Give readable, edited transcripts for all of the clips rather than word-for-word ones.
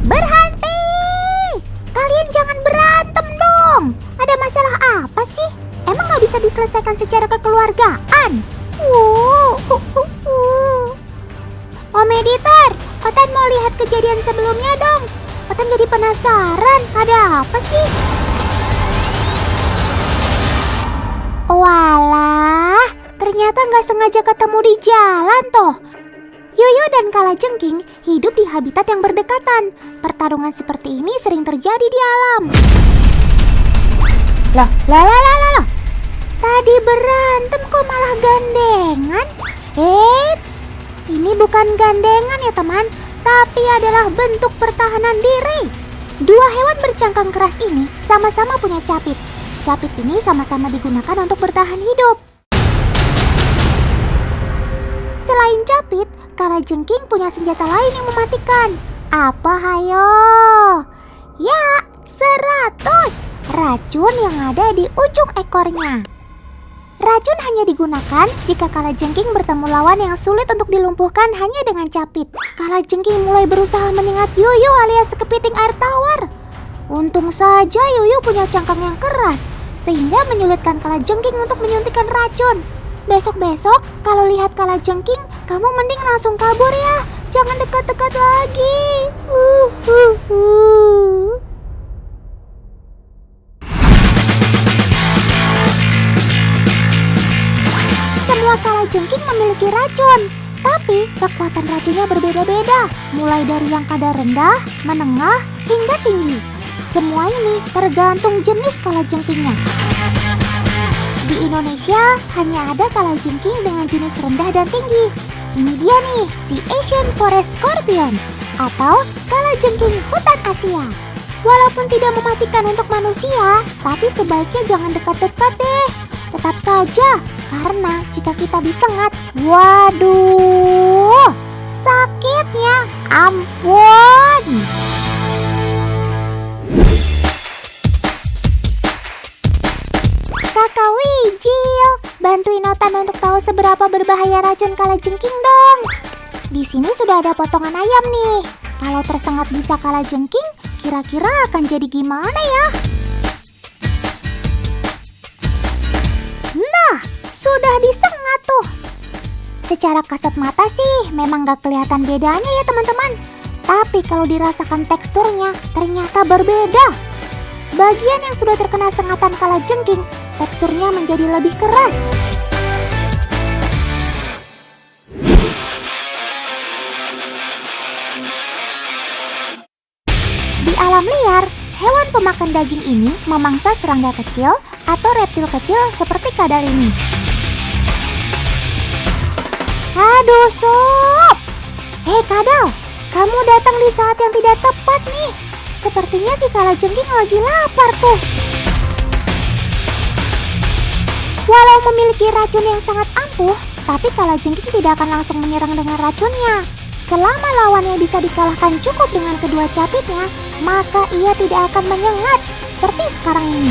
Berhenti! Kalian jangan berantem dong. Ada masalah apa sih? Emang gak bisa diselesaikan secara kekeluargaan? Om editor, Otan mau lihat kejadian sebelumnya dong. Otan jadi penasaran, ada apa sih? Walah, ternyata gak sengaja ketemu di jalan toh. Yoyo dan Kalajengking hidup di habitat yang berdekatan. Pertarungan seperti ini sering terjadi di alam. Lah. Tadi berantem kok malah gandengan? Eits, ini bukan gandengan ya teman, tapi adalah bentuk pertahanan diri. Dua hewan bercangkang keras ini sama-sama punya capit. Capit ini sama-sama digunakan untuk bertahan hidup. Selain capit, Kalajengking punya senjata lain yang mematikan. Apa hayo? Ya, 100 racun yang ada di ujung ekornya. Racun hanya digunakan jika Kalajengking bertemu lawan yang sulit untuk dilumpuhkan hanya dengan capit. Kalajengking mulai berusaha menyengat Yoyo alias kepiting air tawar. Untung saja Yoyo punya cangkang yang keras, sehingga menyulitkan Kalajengking untuk menyuntikkan racun. Besok-besok kalau lihat Kalajengking, kamu mending langsung kabur ya. Jangan dekat-dekat lagi. Semua Kalajengking memiliki racun, tapi kekuatan racunnya berbeda-beda, mulai dari yang kadar rendah, menengah, hingga tinggi. Semua ini tergantung jenis Kalajengkingnya. Di Indonesia hanya ada Kalajengking dengan jenis rendah dan tinggi. Ini dia nih, si Asian Forest Scorpion atau Kalajengking hutan Asia. Walaupun tidak mematikan untuk manusia, tapi sebaiknya jangan dekat-dekat deh. Tetap saja, karena jika kita disengat, waduh, sakitnya ampun. Kakak Wijil, bantuin Otan untuk tahu seberapa berbahaya racun Kalajengking dong. Di sini sudah ada potongan ayam nih. Kalau tersengat bisa Kalajengking, kira-kira akan jadi gimana ya? Nah, sudah disengat tuh. Secara kasat mata sih memang gak kelihatan bedanya ya teman-teman. Tapi kalau dirasakan teksturnya ternyata berbeda. Bagian yang sudah terkena sengatan Kalajengking, teksturnya menjadi lebih keras. Di alam liar, hewan pemakan daging ini memangsa serangga kecil atau reptil kecil seperti kadal ini. Aduh sob, hei kadal, kamu datang di saat yang tidak tepat nih. Sepertinya si Kalajengking lagi lapar tuh. Walau memiliki racun yang sangat ampuh, tapi Kalajengking tidak akan langsung menyerang dengan racunnya. Selama lawannya bisa dikalahkan cukup dengan kedua capitnya, maka ia tidak akan menyengat seperti sekarang ini.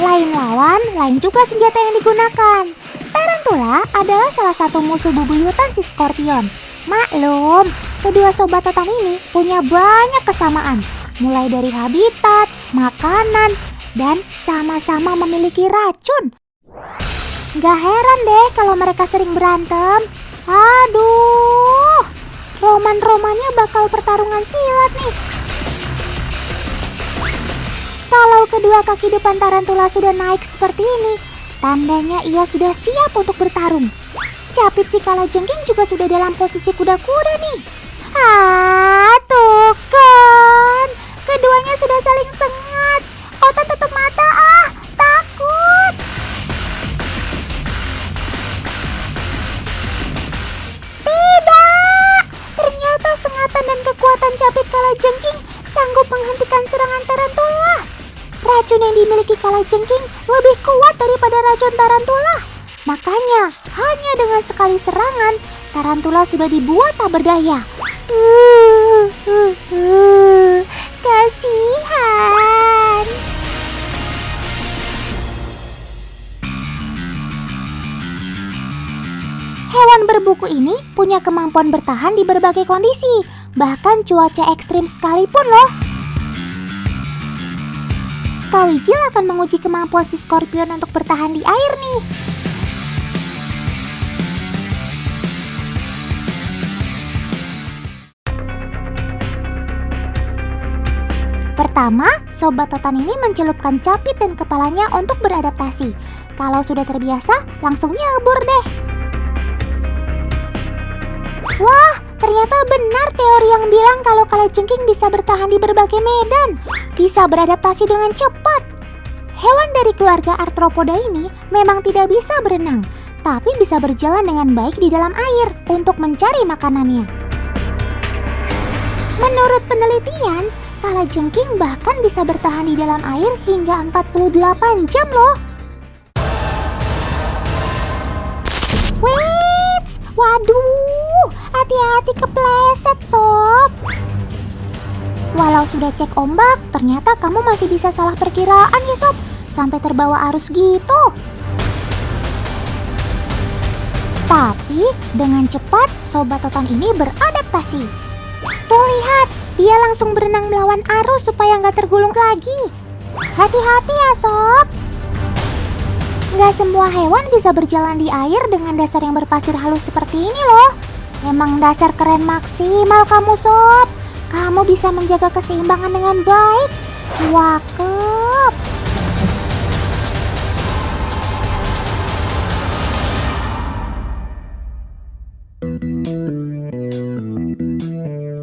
Lain lawan, lain juga senjata yang digunakan. Tarantula adalah salah satu musuh bebuyutan si Scorpion. Maklum, kedua sobat Otan ini punya banyak kesamaan, mulai dari habitat, makanan, dan sama-sama memiliki racun. Gak heran deh kalau mereka sering berantem. Aduh, roman-romannya bakal pertarungan silat nih. Kalau kedua kaki depan tarantula sudah naik seperti ini, tandanya ia sudah siap untuk bertarung. Capit si Kalajengking juga sudah dalam posisi kuda-kuda nih. Tuh kan, keduanya sudah saling sengat. Otan tutup mata takut. Tidak, ternyata sengatan dan kekuatan capit Kalajengking sanggup menghentikan serangan tarantula. Racun yang dimiliki Kalajengking lebih kuat daripada racun tarantula. Makanya, hanya dengan sekali serangan, tarantula sudah dibuat tak berdaya. Kasihan. Hewan berbuku ini punya kemampuan bertahan di berbagai kondisi, bahkan cuaca ekstrim sekalipun loh. Kak Wijil akan menguji kemampuan si skorpion untuk bertahan di air nih. Pertama, Sobat Totan ini mencelupkan capit dan kepalanya untuk beradaptasi. Kalau sudah terbiasa, langsung nyebur deh. Wah, ternyata benar teori yang bilang kalau kalajengking bisa bertahan di berbagai medan, bisa beradaptasi dengan cepat. Hewan dari keluarga Arthropoda ini memang tidak bisa berenang, tapi bisa berjalan dengan baik di dalam air untuk mencari makanannya. Menurut penelitian, kalajengking bahkan bisa bertahan di dalam air hingga 48 jam loh. Wait, waduh, hati-hati kepleset sob. Walau sudah cek ombak, ternyata kamu masih bisa salah perkiraan ya sob, sampai terbawa arus gitu. Tapi dengan cepat, Sobat Totan ini beradaptasi. Tuh lihat, dia langsung berenang melawan arus supaya nggak tergulung lagi. Hati-hati ya sob. Nggak semua hewan bisa berjalan di air dengan dasar yang berpasir halus seperti ini loh. Emang dasar keren maksimal kamu sob. Kamu bisa menjaga keseimbangan dengan baik. Cakep.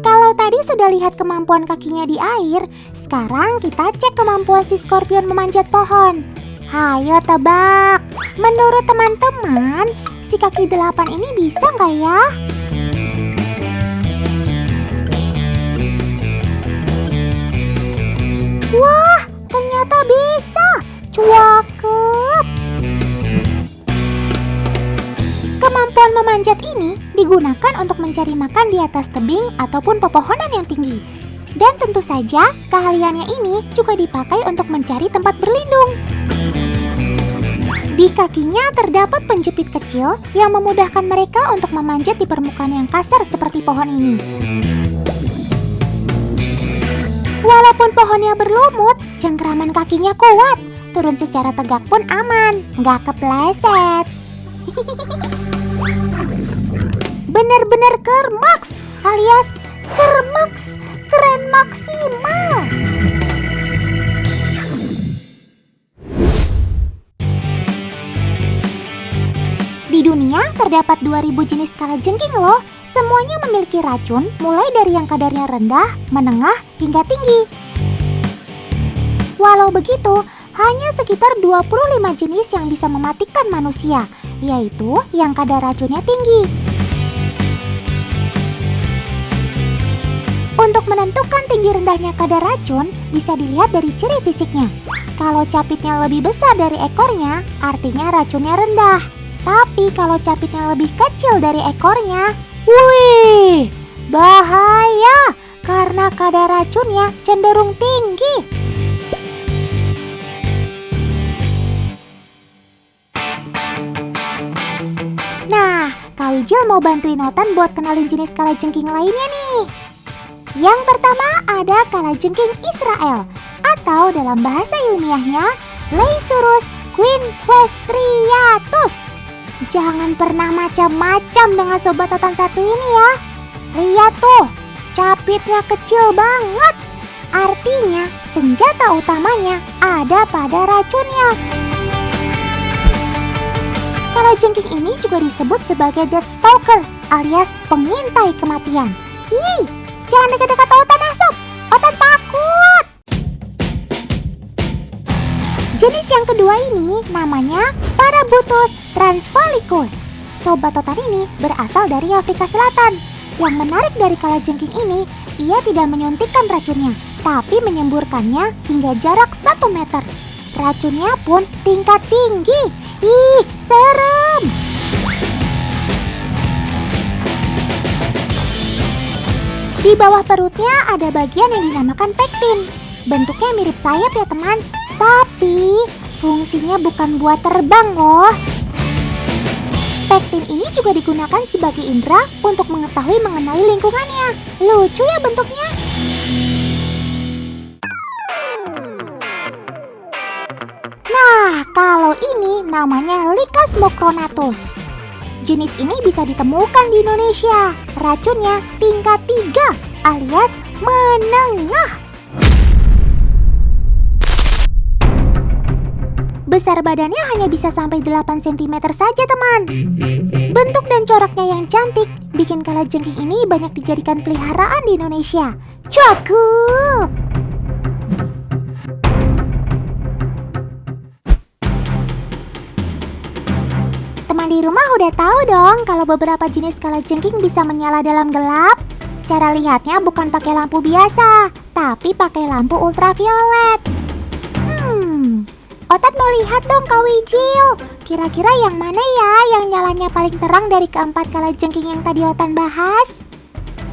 Kalau tadi sudah lihat kemampuan kakinya di air, sekarang kita cek kemampuan si skorpion memanjat pohon. Hayo tebak. Menurut teman-teman, si kaki 8 ini bisa nggak ya? Wah, ternyata bisa. Cakep. Kemampuan memanjat ini digunakan untuk mencari makan di atas tebing ataupun pepohonan yang tinggi. Dan tentu saja, keahliannya ini juga dipakai untuk mencari tempat berlindung. Di kakinya terdapat penjepit kecil yang memudahkan mereka untuk memanjat di permukaan yang kasar seperti pohon ini. Walaupun pohonnya berlumut, cengkeraman kakinya kuat. Turun secara tegak pun aman, nggak kepleset. Bener-bener kermaks, alias kermaks, keren maksimal. Di dunia terdapat 2000 jenis kalajengking loh. Semuanya memiliki racun, mulai dari yang kadarnya rendah, menengah, hingga tinggi. Walau begitu, hanya sekitar 25 jenis yang bisa mematikan manusia, yaitu yang kadar racunnya tinggi. Untuk menentukan tinggi rendahnya kadar racun, bisa dilihat dari ciri fisiknya. Kalau capitnya lebih besar dari ekornya, artinya racunnya rendah. Tapi kalau capitnya lebih kecil dari ekornya, wih, bahaya karena kadar racunnya cenderung tinggi. Nah, Kak Wijil mau bantuin Notan buat kenalin jenis kalajengking lainnya nih. Yang pertama ada kalajengking Israel, atau dalam bahasa ilmiahnya Leisurus quinquestriatus. Jangan pernah macam-macam dengan Sobat Totan satu ini ya. Lihat tuh, capitnya kecil banget. Artinya senjata utamanya ada pada racunnya. Kalajengking ini juga disebut sebagai Deathstalker alias pengintai kematian. Ih, jangan dekat-dekat Otan Sob, Otan takut. Jenis yang kedua ini namanya Parabutus transvalicus. Sobat Totan ini berasal dari Afrika Selatan. Yang menarik dari kalajengking ini, ia tidak menyuntikkan racunnya, tapi menyemburkannya hingga jarak 1 meter. Racunnya pun tingkat tinggi. Ih, serem! Di bawah perutnya ada bagian yang dinamakan pektin. Bentuknya mirip sayap ya teman, tapi fungsinya bukan buat terbang loh. Pektin ini juga digunakan sebagai indera untuk mengetahui mengenai lingkungannya. Lucu ya bentuknya. Nah, kalau ini namanya Lycas mucronatus. Jenis ini bisa ditemukan di Indonesia. Racunnya tingkat 3 alias menengah. Besar badannya hanya bisa sampai 8 cm saja teman. Bentuk dan coraknya yang cantik bikin kalajengking ini banyak dijadikan peliharaan di Indonesia. Cukup! Teman di rumah udah tahu dong kalau beberapa jenis kalajengking bisa menyala dalam gelap. Cara lihatnya bukan pakai lampu biasa, tapi pakai lampu ultraviolet. Otat mau lihat dong Kak Wijil. Kira-kira yang mana ya yang nyalanya paling terang dari keempat kalajengking yang tadi Otan bahas?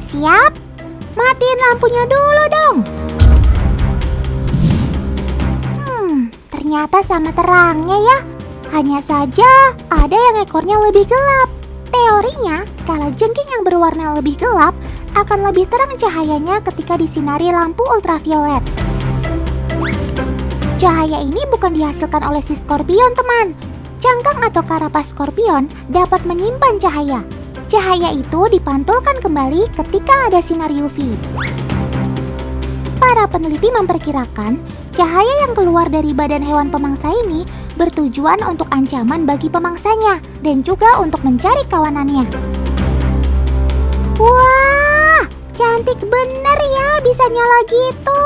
Siap? Matiin lampunya dulu dong. Ternyata sama terangnya ya. Hanya saja ada yang ekornya lebih gelap. Teorinya, kalajengking yang berwarna lebih gelap akan lebih terang cahayanya ketika disinari lampu ultraviolet. Cahaya ini bukan dihasilkan oleh si skorpion teman. Cangkang atau karapas skorpion dapat menyimpan cahaya. Cahaya itu dipantulkan kembali ketika ada sinar UV. Para peneliti memperkirakan cahaya yang keluar dari badan hewan pemangsa ini bertujuan untuk ancaman bagi pemangsanya dan juga untuk mencari kawanannya. Wah, cantik bener ya bisa nyala gitu.